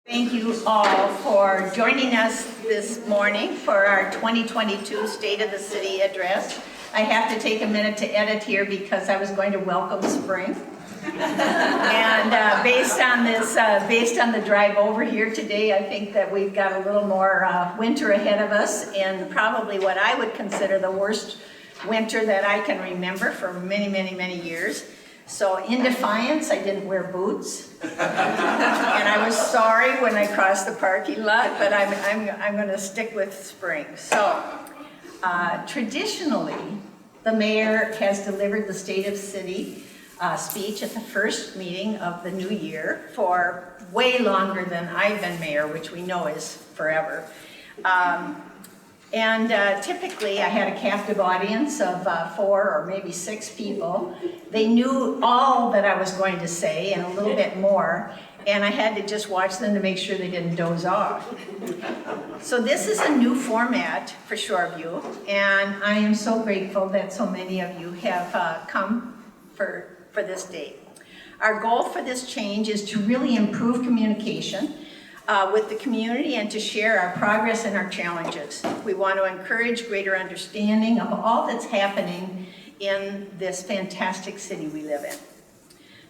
Thank you all for joining us this morning for our 2022 State of the City address. I have to take a minute to edit here because I was going to welcome spring. And based on the drive over here today, I think that we've got a little more winter ahead of us, and probably what I would consider the worst winter that I can remember for many years. So in defiance, I didn't wear boots, and I was sorry when I crossed the parking lot, but I'm going to stick with spring. So traditionally, the mayor has delivered the State of City speech at the first meeting of the new year for way longer than I've been mayor, which we know is forever. Typically, I had a captive audience of 4 or maybe 6 people. They knew all that I was going to say and a little bit more, and I had to just watch them to make sure they didn't doze off. So this is a new format for Shoreview, and I am so grateful that so many of you have come for this day. Our goal for this change is to really improve communication with the community and to share our progress and our challenges. We want to encourage greater understanding of all that's happening in this fantastic city we live in.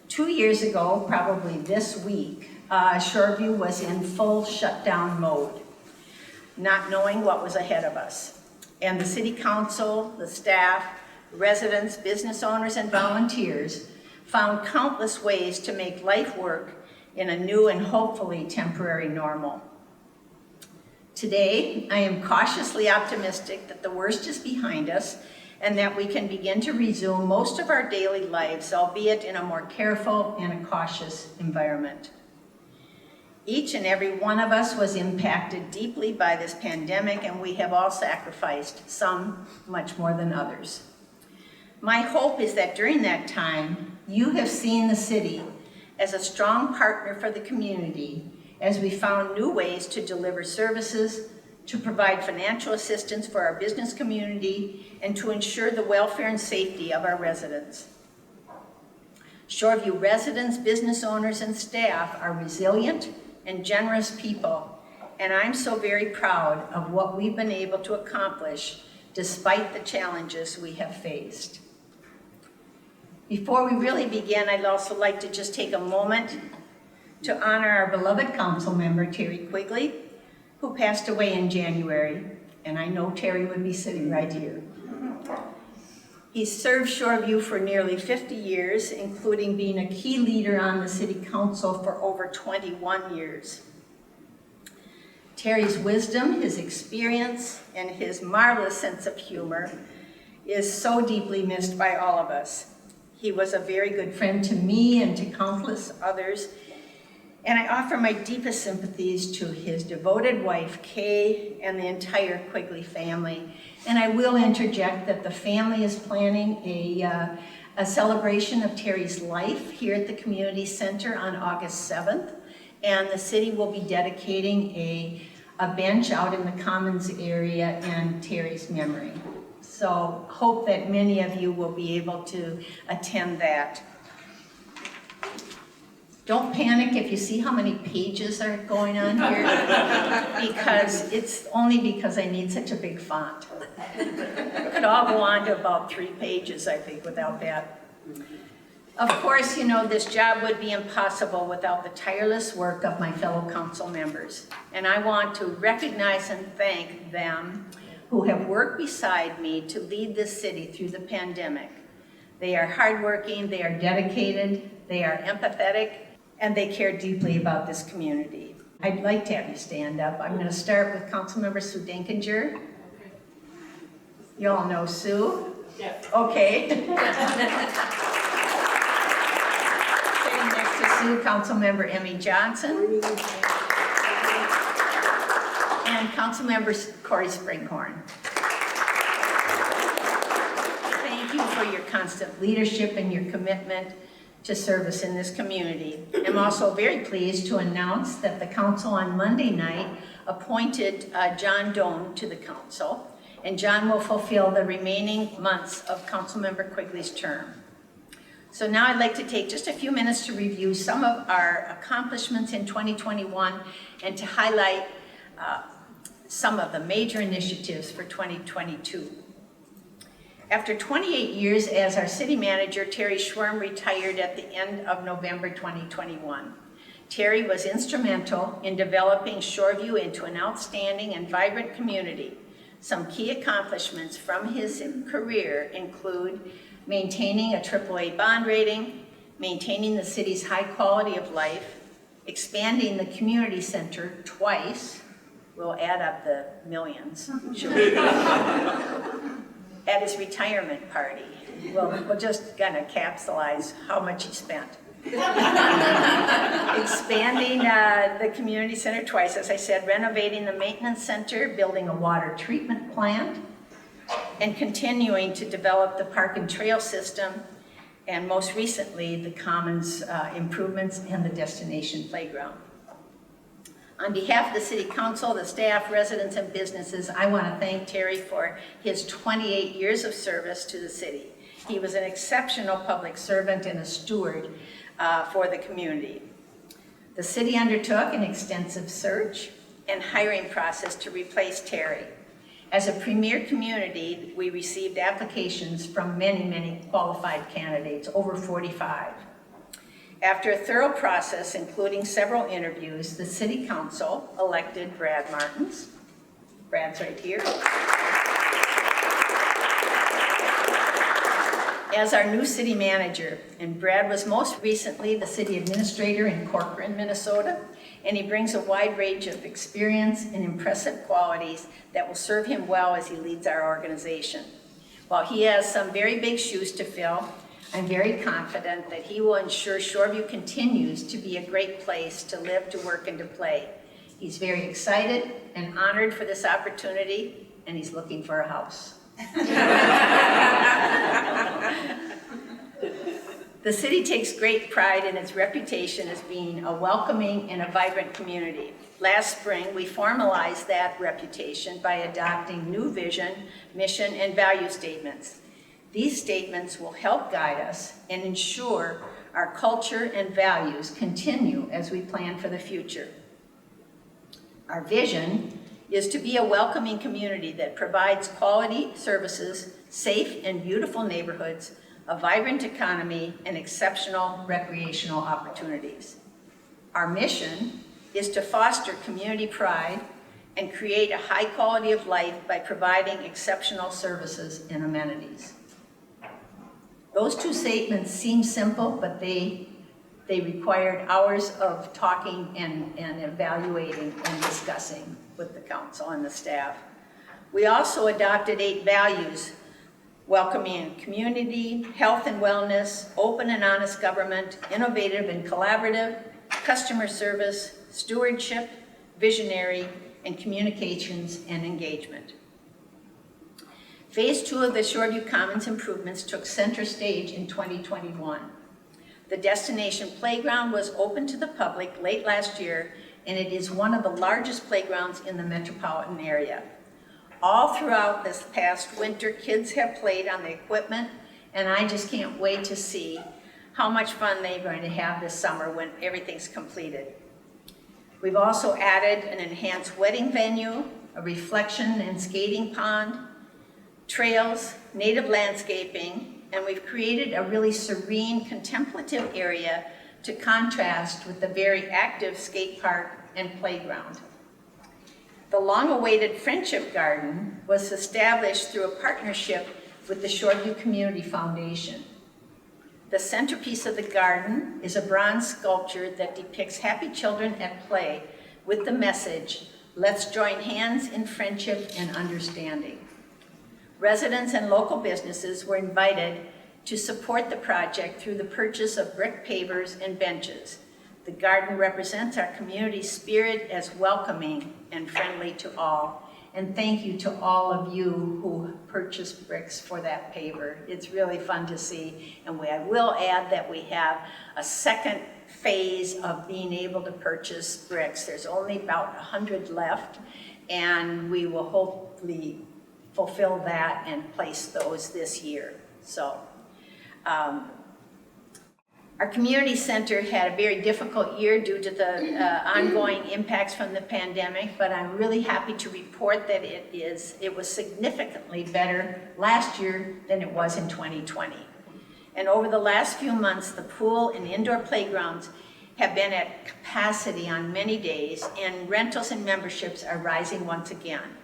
2 years ago, probably this week, Shoreview was in full shutdown mode, not knowing what was ahead of us. And the city council, the staff, residents, business owners, and volunteers found countless ways to make life work in a new and hopefully temporary normal. Today, I am cautiously optimistic that the worst is behind us and that we can begin to resume most of our daily lives, albeit in a more careful and a cautious environment. Each and every one of us was impacted deeply by this pandemic, and we have all sacrificed, some much more than others. My hope is that during that time, you have seen the city as a strong partner for the community as we found new ways to deliver services, to provide financial assistance for our business community, and to ensure the welfare and safety of our residents. Shoreview residents, business owners, and staff are resilient and generous people, and I'm so very proud of what we've been able to accomplish despite the challenges we have faced. Before we really begin, I'd also like to just take a moment to honor our beloved council member, Terry Quigley, who passed away in January, and I know Terry would be sitting right here. He served Shoreview for nearly 50 years, including being a key leader on the city council for over 21 years. Terry's wisdom, his experience, and his marvelous sense of humor is so deeply missed by all of us. He was a very good friend to me and to countless others, and I offer my deepest sympathies to his devoted wife, Kay, and the entire Quigley family. And I will interject that the family is planning a celebration of Terry's life here at the Community Center on August 7th, and the city will be dedicating a bench out in the Commons area in Terry's memory. So hope that many of you will be able to attend that. Don't panic if you see how many pages are going on here, because it's only because I need such a big font. It could all go on to about 3 pages, I think, without that. Of course, you know, this job would be impossible without the tireless work of my fellow council members. And I want to recognize and thank them who have worked beside me to lead this city through the pandemic. They are hardworking, they are dedicated, they are empathetic, and they care deeply about this community. I'd like to have you stand up. I'm going to start with Councilmember Sue Dinkinger. You all know Sue? Yeah. Okay. Sitting next to Sue, Councilmember Emmy Johnson. And Councilmember Corey Springhorn. Thank you for your constant leadership and your commitment to service in this community. I'm also very pleased to announce that the council on Monday night appointed John Doan to the council, and John will fulfill the remaining months of Councilmember Quigley's term. So now I'd like to take just a few minutes to review some of our accomplishments in 2021 and to highlight some of the major initiatives for 2022. After 28 years as our city manager, Terry Schwerm retired at the end of November 2021. Terry was instrumental in developing Shoreview into an outstanding and vibrant community. Some key accomplishments from his career include maintaining a AAA bond rating, maintaining the city's high quality of life, expanding the community center twice. We'll add up the millions. At his retirement party. We'll just kind of capsulize how much he spent. Expanding the community center twice, as I said, renovating the maintenance center, building a water treatment plant, and continuing to develop the park and trail system, and most recently, the Commons improvements and the destination playground. On behalf of the City Council, the staff, residents, and businesses, I want to thank Terry for his 28 years of service to the city. He was an exceptional public servant and a steward for the community. The city undertook an extensive search and hiring process to replace Terry. As a premier community, we received applications from many, many qualified candidates, over 45. After a thorough process, including several interviews, the City Council elected Brad Martins. Brad's right here. As our new city manager, and Brad was most recently the city administrator in Corcoran, Minnesota, and he brings a wide range of experience and impressive qualities that will serve him well as he leads our organization. While he has some very big shoes to fill, I'm very confident that he will ensure Shoreview continues to be a great place to live, to work, and to play. He's very excited and honored for this opportunity, and he's looking for a house. The city takes great pride in its reputation as being a welcoming and a vibrant community. Last spring, we formalized that reputation by adopting new vision, mission, and value statements. These statements will help guide us and ensure our culture and values continue as we plan for the future. Our vision is to be a welcoming community that provides quality services, safe and beautiful neighborhoods, a vibrant economy, and exceptional recreational opportunities. Our mission is to foster community pride and create a high quality of life by providing exceptional services and amenities. Those two statements seem simple, but they required hours of talking and evaluating and discussing with the council and the staff. We also adopted 8 values: welcoming community, health and wellness, open and honest government, innovative and collaborative, customer service, stewardship, visionary, and communications and engagement. Phase 2 of the Shoreview Commons improvements took center stage in 2021. The destination playground was open to the public late last year, and it is one of the largest playgrounds in the metropolitan area. All throughout this past winter, kids have played on the equipment, and I just can't wait to see how much fun they're going to have this summer when everything's completed. We've also added an enhanced wedding venue, a reflection and skating pond, trails, native landscaping, and we've created a really serene, contemplative area to contrast with the very active skate park and playground. The long-awaited Friendship Garden was established through a partnership with the Shoreview Community Foundation. The centerpiece of the garden is a bronze sculpture that depicts happy children at play with the message, "Let's join hands in friendship and understanding." Residents and local businesses were invited to support the project through the purchase of brick pavers and benches. The garden represents our community's spirit as welcoming and friendly to all. And thank you to all of you who purchased bricks for that paver. It's really fun to see. And I will add that we have a second phase of being able to purchase bricks. There's only about 100 left, and we will hopefully fulfill that and place those this year. So Our community center had a very difficult year due to the ongoing impacts from the pandemic, but I'm really happy to report that it was significantly better last year than it was in 2020. And over the last few months, the pool and indoor playgrounds have been at capacity on many days, and rentals and memberships are rising once again.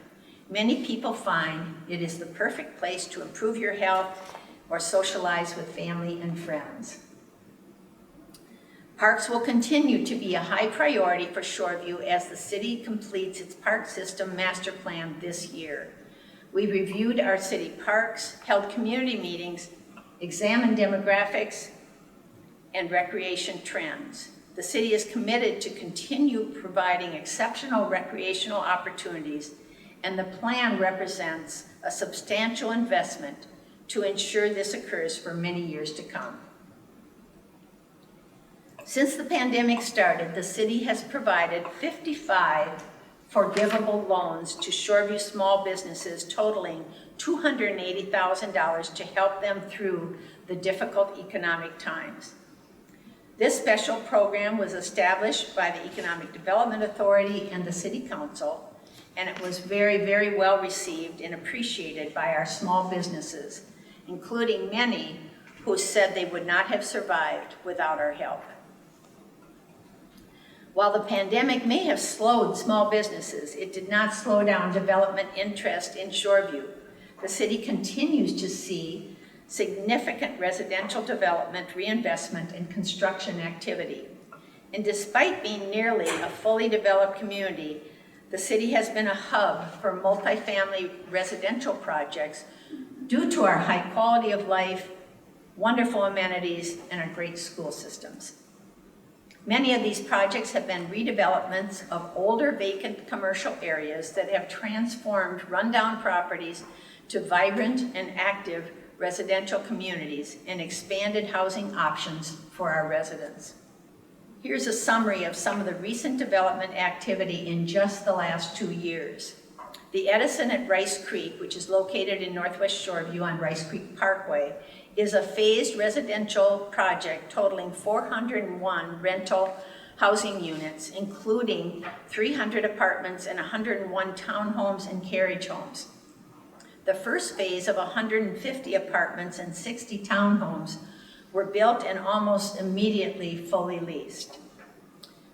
Many people find it is the perfect place to improve your health or socialize with family and friends. Parks will continue to be a high priority for Shoreview as the city completes its park system master plan this year. We reviewed our city parks, held community meetings, examined demographics and recreation trends. The city is committed to continue providing exceptional recreational opportunities, and the plan represents a substantial investment to ensure this occurs for many years to come. Since the pandemic started, the city has provided 55 forgivable loans to Shoreview small businesses totaling $280,000 to help them through the difficult economic times. This special program was established by the Economic Development Authority and the City Council, and it was very, very well received and appreciated by our small businesses, including many who said they would not have survived without our help. While the pandemic may have slowed small businesses, it did not slow down development interest in Shoreview. The city continues to see significant residential development, reinvestment, and construction activity. And despite being nearly a fully developed community, the city has been a hub for multifamily residential projects due to our high quality of life, wonderful amenities, and our great school systems. Many of these projects have been redevelopments of older vacant commercial areas that have transformed rundown properties to vibrant and active residential communities and expanded housing options for our residents. Here's a summary of some of the recent development activity in just the last 2 years. The Edison at Rice Creek, which is located in Northwest Shoreview on Rice Creek Parkway, is a phased residential project totaling 401 rental housing units, including 300 apartments and 101 townhomes and carriage homes. The first phase of 150 apartments and 60 townhomes were built and almost immediately fully leased.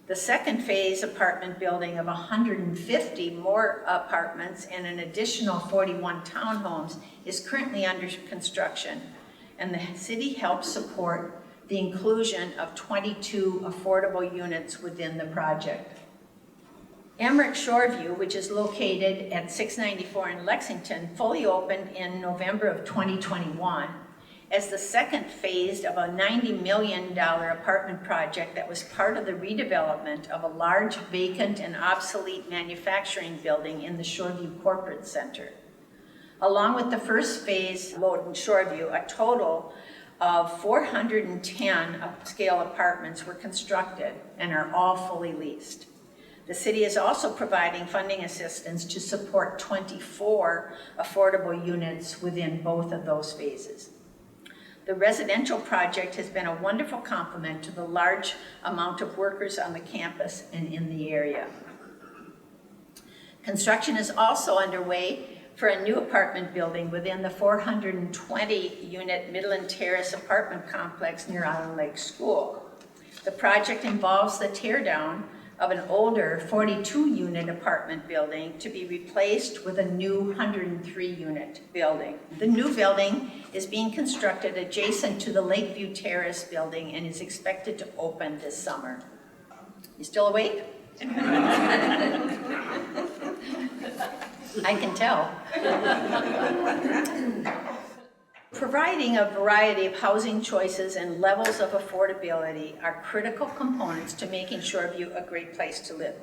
The second phase apartment building of 150 more apartments and an additional 41 townhomes is currently under construction, and the city helps support the inclusion of 22 affordable units within the project. EMRIK Shoreview, which is located at 694 in Lexington, fully opened in November of 2021 as the second phase of a $90 million apartment project that was part of the redevelopment of a large vacant and obsolete manufacturing building in the Shoreview Corporate Center. Along with the first phase, LODEN Shoreview, a total of 410 upscale apartments were constructed and are all fully leased. The city is also providing funding assistance to support 24 affordable units within both of those phases. The residential project has been a wonderful complement to the large amount of workers on the campus and in the area. Construction is also underway for a new apartment building within the 420-unit Midland Terrace apartment complex near Island Lake School. The project involves the teardown of an older 42-unit apartment building to be replaced with a new 103-unit building. The new building is being constructed adjacent to the Lakeview Terrace building and is expected to open this summer. You still awake? I can tell. Providing a variety of housing choices and levels of affordability are critical components to making Shoreview a great place to live.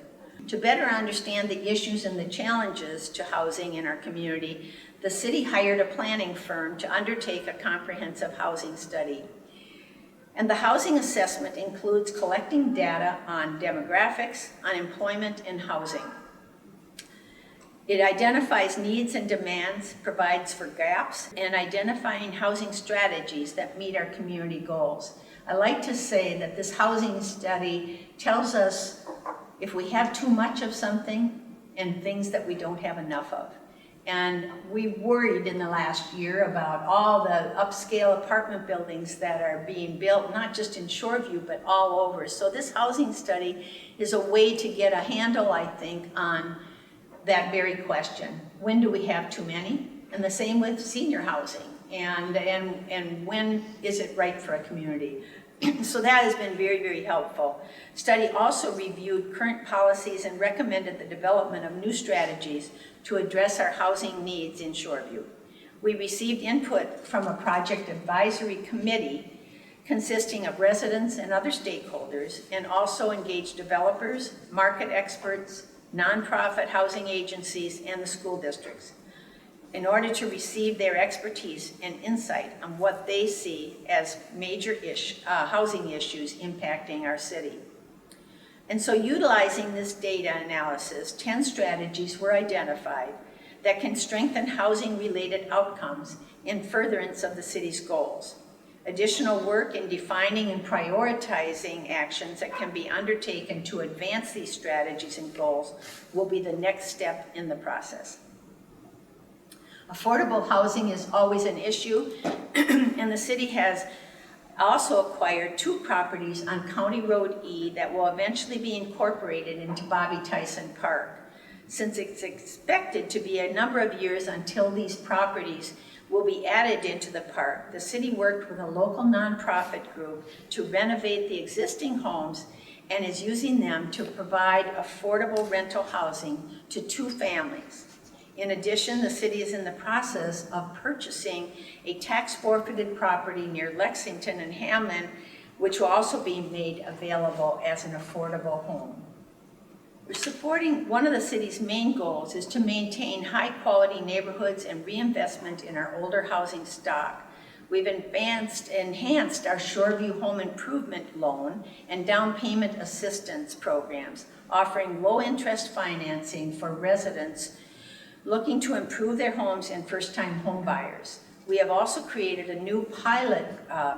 To better understand the issues and the challenges to housing in our community, the city hired a planning firm to undertake a comprehensive housing study. And the housing assessment includes collecting data on demographics, unemployment, and housing. It identifies needs and demands, provides for gaps, and identifying housing strategies that meet our community goals. I like to say that this housing study tells us if we have too much of something and things that we don't have enough of. And we worried in the last year about all the upscale apartment buildings that are being built, not just in Shoreview, but all over. So this housing study is a way to get a handle, I think, on that very question. When do we have too many? And the same with senior housing. And when is it right for a community? So that has been very, very helpful. Study also reviewed current policies and recommended the development of new strategies to address our housing needs in Shoreview. We received input from a project advisory committee consisting of residents and other stakeholders, and also engaged developers, market experts, nonprofit housing agencies, and the school districts, in order to receive their expertise and insight on what they see as major housing issues impacting our city. And so utilizing this data analysis, 10 strategies were identified that can strengthen housing-related outcomes in furtherance of the city's goals. Additional work in defining and prioritizing actions that can be undertaken to advance these strategies and goals will be the next step in the process. Affordable housing is always an issue, and the city has also acquired 2 properties on County Road E that will eventually be incorporated into Bobby Tyson Park. Since it's expected to be a number of years until these properties will be added into the park, the city worked with a local nonprofit group to renovate the existing homes and is using them to provide affordable rental housing to 2 families. In addition, the city is in the process of purchasing a tax-forfeited property near Lexington and Hamlin, which will also be made available as an affordable home. We're supporting one of the city's main goals is to maintain high-quality neighborhoods and reinvestment in our older housing stock. We've enhanced our Shoreview home improvement loan and down payment assistance programs, offering low-interest financing for residents looking to improve their homes and first-time home buyers. We have also created a new pilot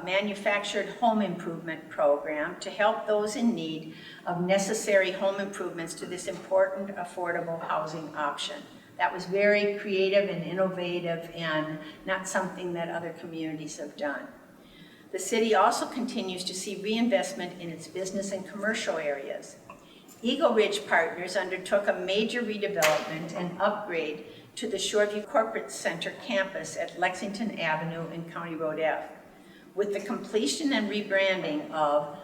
manufactured home improvement program to help those in need of necessary home improvements to this important affordable housing option. That was very creative and innovative and not something that other communities have done. The city also continues to see reinvestment in its business and commercial areas. Eagle Ridge Partners undertook a major redevelopment and upgrade to the Shoreview Corporate Center campus at Lexington Avenue and County Road F. With the completion and rebranding of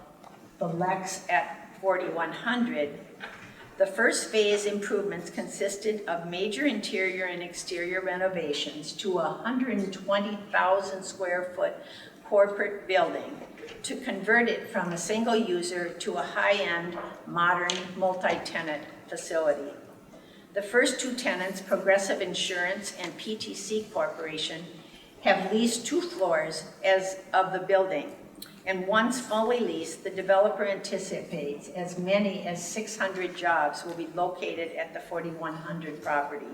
the Lex at 4100, the first phase improvements consisted of major interior and exterior renovations to a 120,000 square foot corporate building to convert it from a single user to a high-end, modern, multi-tenant facility. The first 2 tenants, Progressive Insurance and PTC Corporation, have leased 2 floors as of the building. And once fully leased, the developer anticipates as many as 600 jobs will be located at the 4100 property.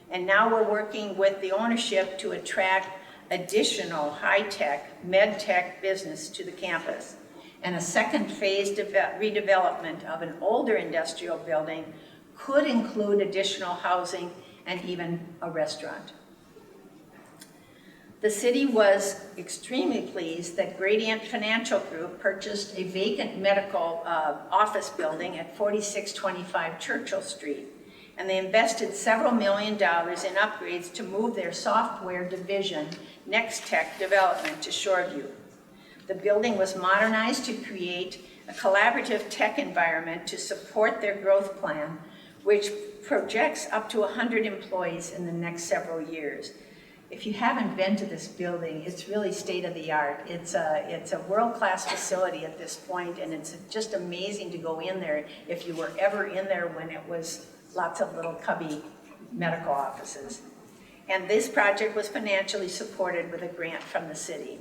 And now we're working with the ownership to attract additional high-tech, med-tech business to the campus, and a second phase redevelopment of an older industrial building could include additional housing and even a restaurant. The city was extremely pleased that Gradient Financial Group purchased a vacant medical office building at 4625 Churchill Street, and they invested several $1 million in upgrades to move their software division, Next Tech Development, to Shoreview. The building was modernized to create a collaborative tech environment to support their growth plan, which projects up to 100 employees in the next several years. If you haven't been to this building, it's really state-of-the-art. It's a world-class facility at this point, and it's just amazing to go in there if you were ever in there when it was lots of little cubby medical offices. And this project was financially supported with a grant from the city.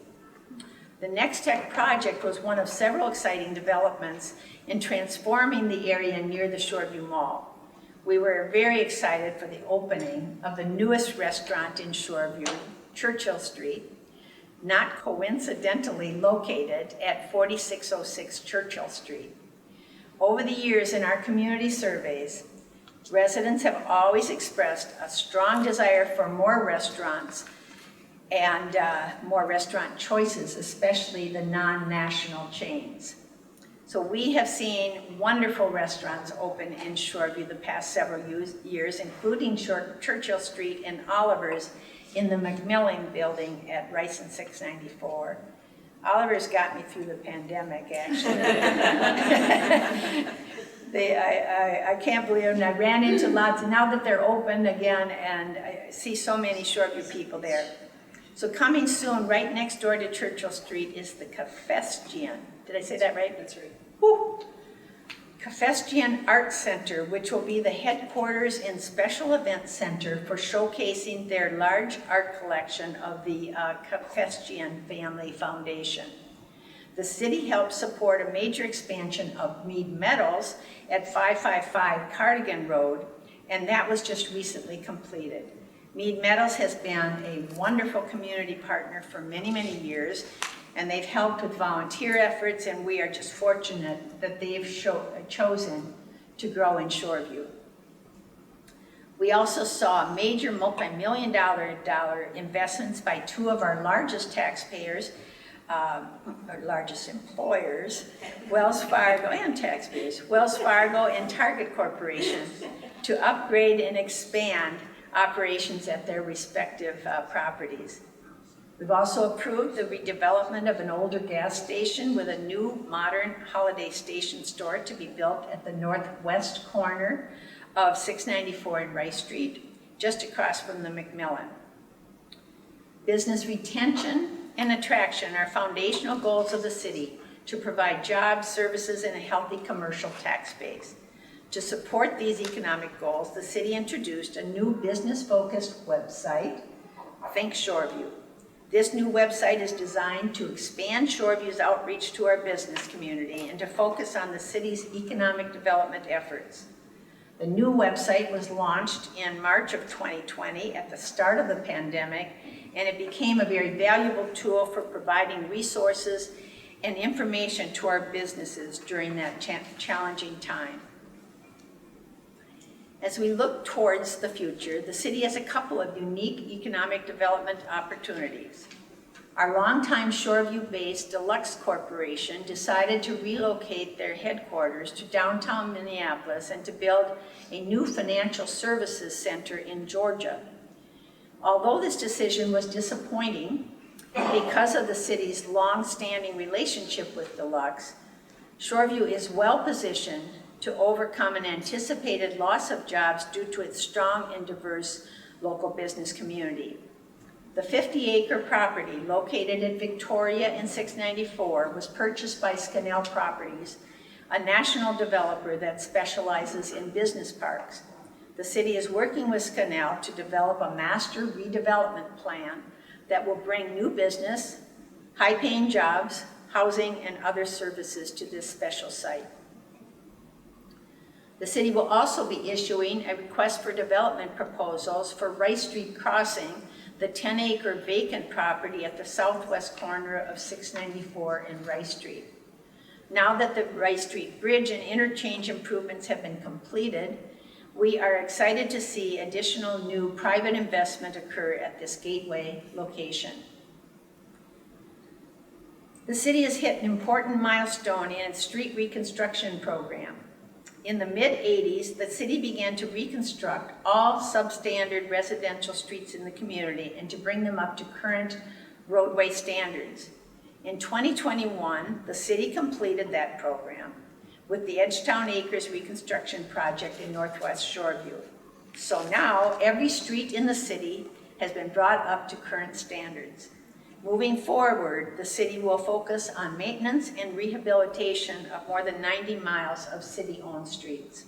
The Next Tech project was one of several exciting developments in transforming the area near the Shoreview Mall. We were very excited for the opening of the newest restaurant in Shoreview, Churchill Street. not coincidentally located at 4606 Churchill Street. Over the years in our community surveys, residents have always expressed a strong desire for more restaurants and more restaurant choices, especially the non-national chains. So we have seen wonderful restaurants open in Shoreview the past several years, including Churchill Street and Oliver's in the McMillan building at Rice and 694. Oliver's got me through the pandemic, actually. I can't believe it. And I ran into lots, and now that they're open again, and I see so many Shoreview people there. So coming soon, right next door to Churchill Street, is the Cafestian. Did I say that right? That's right. Woo! Cafestian Art Center, which will be the headquarters and special events center for showcasing their large art collection of the Cafestian Family Foundation. The city helped support a major expansion of Mead Meadows at 555 Cardigan Road, and that was just recently completed. Mead Meadows has been a wonderful community partner for many, many years, and they've helped with volunteer efforts, and we are just fortunate that they've chosen to grow in Shoreview. We also saw major multi-million-dollar investments by two of our largest taxpayers, our largest employers, Wells Fargo and taxpayers, Wells Fargo and Target Corporation, to upgrade and expand operations at their respective properties. We've also approved the redevelopment of an older gas station with a new modern Holiday Station store to be built at the northwest corner of 694 and Rice Street, just across from the McMillan. Business retention and attraction are foundational goals of the city to provide jobs, services, and a healthy commercial tax base. To support these economic goals, the city introduced a new business-focused website, Think Shoreview. This new website is designed to expand Shoreview's outreach to our business community and to focus on the city's economic development efforts. The new website was launched in March of 2020 at the start of the pandemic, and it became a very valuable tool for providing resources and information to our businesses during that challenging time. As we look towards the future, the city has a couple of unique economic development opportunities. Our longtime Shoreview-based DELUXE Corporation decided to relocate their headquarters to downtown Minneapolis and to build a new financial services center in Georgia. Although this decision was disappointing because of the city's long-standing relationship with DELUXE, Shoreview is well positioned to overcome an anticipated loss of jobs due to its strong and diverse local business community. The 50-acre property located at Victoria and 694 was purchased by Scannell Properties, a national developer that specializes in business parks. The city is working with Scannell to develop a master redevelopment plan that will bring new business, high-paying jobs, housing, and other services to this special site. The city will also be issuing a request for development proposals for Rice Street Crossing, the 10-acre vacant property at the southwest corner of 694 and Rice Street. Now that the Rice Street Bridge and interchange improvements have been completed, we are excited to see additional new private investment occur at this gateway location. The city has hit an important milestone in its street reconstruction program. In the mid-'80s, the city began to reconstruct all substandard residential streets in the community and to bring them up to current roadway standards. In 2021, the city completed that program with the Edgetown Acres Reconstruction Project in Northwest Shoreview. So now, every street in the city has been brought up to current standards. Moving forward, the city will focus on maintenance and rehabilitation of more than 90 miles of city-owned streets.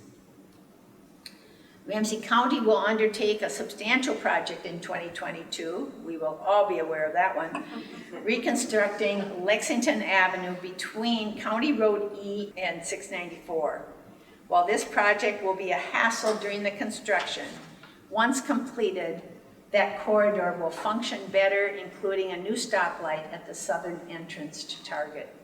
Ramsey County will undertake a substantial project in 2022. We will all be aware of that one. Reconstructing Lexington Avenue between County Road E and 694. While this project will be a hassle during the construction, once completed, That corridor will function better, including a new stoplight at the southern entrance to Target.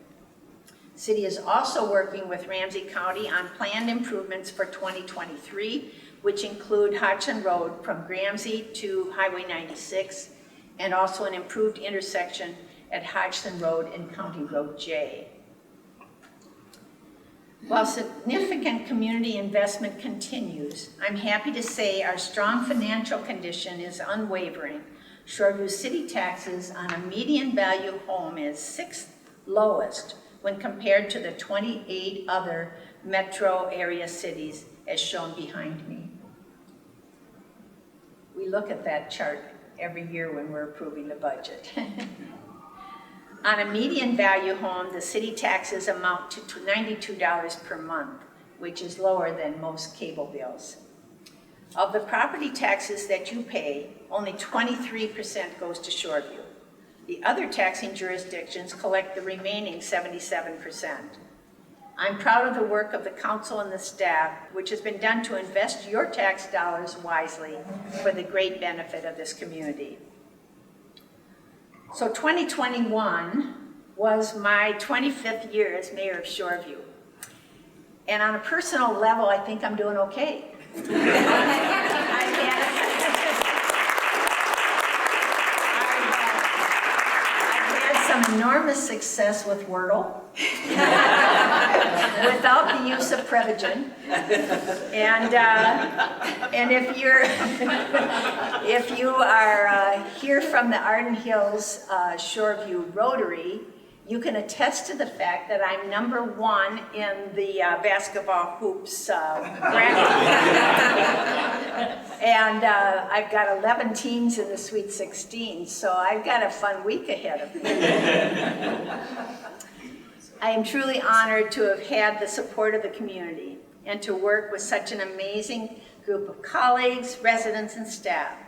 City is also working with Ramsey County on planned improvements for 2023, which include Hodgson Road from Ramsey to Highway 96, and also an improved intersection at Hodgson Road and County Road J. While significant community investment continues, I'm happy to say our strong financial condition is unwavering. Shoreview city taxes on a median value home is 6th lowest when compared to the 28 other metro area cities, as shown behind me. We look at that chart every year when we're approving the budget. On a median value home, the city taxes amount to $92 per month, which is lower than most cable bills. Of the property taxes that you pay, only 23% goes to Shoreview. The other taxing jurisdictions collect the remaining 77%. I'm proud of the work of the council and the staff, which has been done to invest your tax dollars wisely for the great benefit of this community. So 2021 was my 25th year as mayor of Shoreview. And on a personal level, I think I'm doing okay. I've had some enormous success with Wordle without the use of Prevagen. And if you are here from the Arden Hills Shoreview Rotary, you can attest to the fact that I'm #1 in the basketball hoops bracket. And I've got 11 teams in the Sweet 16, so I've got a fun week ahead of me. I am truly honored to have had the support of the community and to work with such an amazing group of colleagues, residents, and staff.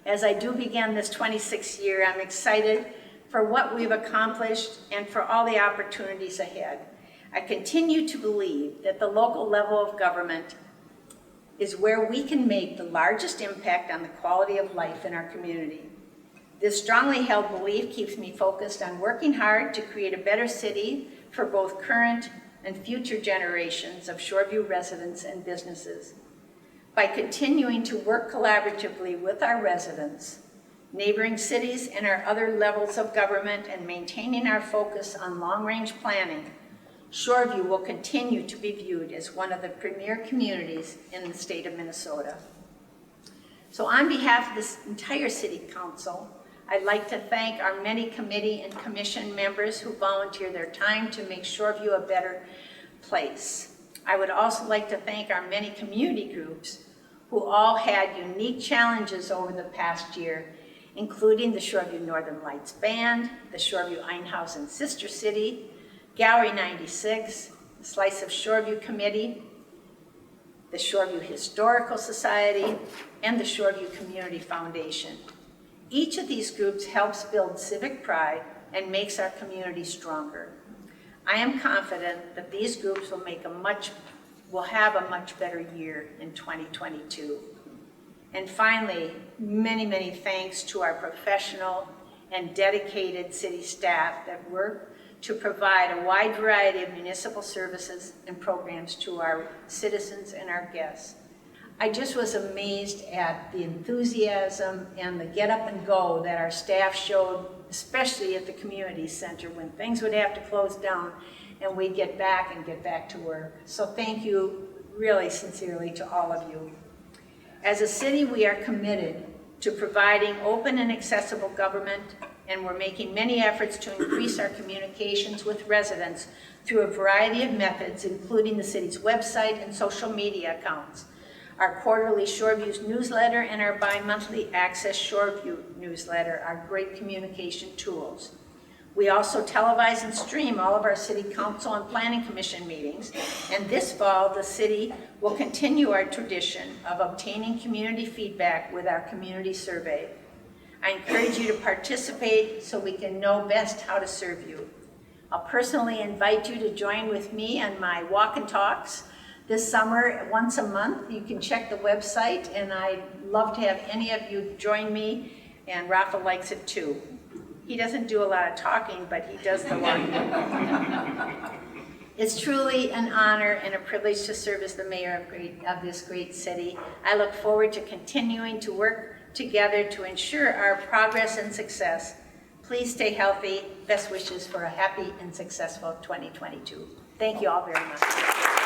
As I do begin this 26th year, I'm excited for what we've accomplished and for all the opportunities ahead. I continue to believe that the local level of government is where we can make the largest impact on the quality of life in our community. This strongly held belief keeps me focused on working hard to create a better city for both current and future generations of Shoreview residents and businesses. By continuing to work collaboratively with our residents, neighboring cities, and our other levels of government, and maintaining our focus on long-range planning, Shoreview will continue to be viewed as one of the premier communities in the state of Minnesota. So on behalf of this entire City Council, I'd like to thank our many committee and commission members who volunteer their time to make Shoreview a better place. I would also like to thank our many community groups who all had unique challenges over the past year, including the Shoreview Northern Lights Band, the Shoreview Einhausen Sister City, Gallery 96, the Slice of Shoreview Committee, the Shoreview Historical Society, and the Shoreview Community Foundation. Each of these groups helps build civic pride and makes our community stronger. I am confident that these groups will have a much better year in 2022. And finally, many, many thanks to our professional and dedicated city staff that work to provide a wide variety of municipal services and programs to our citizens and our guests. I just was amazed at the enthusiasm and the get up and go that our staff showed, especially at the community center when things would have to close down and we'd get back to work. So thank you really sincerely to all of you. As a city, we are committed to providing open and accessible government, and we're making many efforts to increase our communications with residents through a variety of methods, including the city's website and social media accounts, our quarterly Shoreview newsletter, and our bi-monthly Access Shoreview newsletter are great communication tools. We also televise and stream all of our City Council and Planning Commission meetings, and this fall, the city will continue our tradition of obtaining community feedback with our community survey. I encourage you to participate so we can know best how to serve you. I'll personally invite you to join with me on my walk and talks this summer, once a month. You can check the website, and I'd love to have any of you join me, and Rafa likes it too. He doesn't do a lot of talking, but he does the walking. It's truly an honor and a privilege to serve as the mayor of this great city. I look forward to continuing to work together to ensure our progress and success. Please stay healthy. Best wishes for a happy and successful 2022. Thank you all very much.